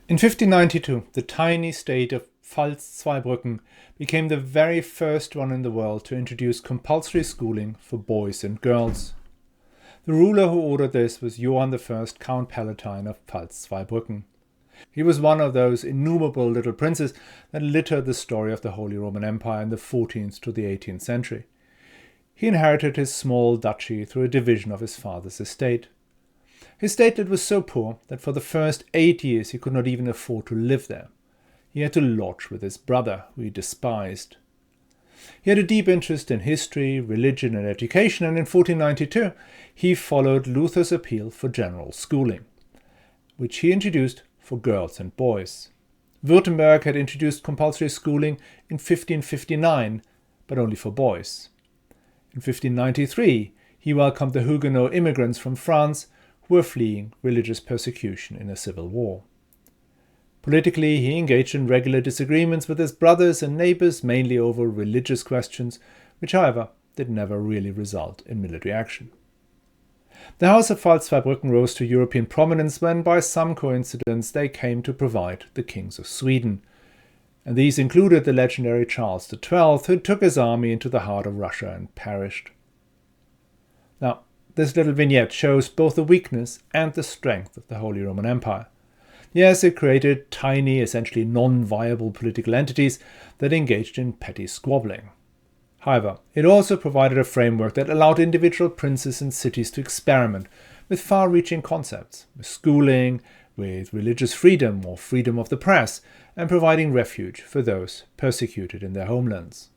In 1592, the tiny state of Pfalz-Zweibrücken became the very first one in the world to introduce compulsory schooling for boys and girls. The ruler who ordered this was Johann I, Count Palatine of Pfalz-Zweibrücken. He was one of those innumerable little princes that littered the story of the Holy Roman Empire in the 14th to the 18th century. He inherited his small duchy through a division of his father's estate. His statelet was so poor that for the first 8 years he could not even afford to live there. He had to lodge with his brother, who he despised. He had a deep interest in history, religion and education, and in 1492 he followed Luther's appeal for general schooling, which he introduced for girls and boys. Württemberg had introduced compulsory schooling in 1559, but only for boys. In 1593 he welcomed the Huguenot immigrants from France who were fleeing religious persecution in a civil war. Politically, he engaged in regular disagreements with his brothers and neighbors, mainly over religious questions, which, however, did never really result in military action. The House of Pfalz-Zweibrücken rose to European prominence when, by some coincidence, they came to provide the kings of Sweden. And these included the legendary Charles XII, who took his army into the heart of Russia and perished. Now, this little vignette shows both the weakness and the strength of the Holy Roman Empire. Yes, it created tiny, essentially non-viable political entities that engaged in petty squabbling. However, it also provided a framework that allowed individual princes and cities to experiment with far-reaching concepts, with schooling, with religious freedom or freedom of the press, and providing refuge for those persecuted in their homelands.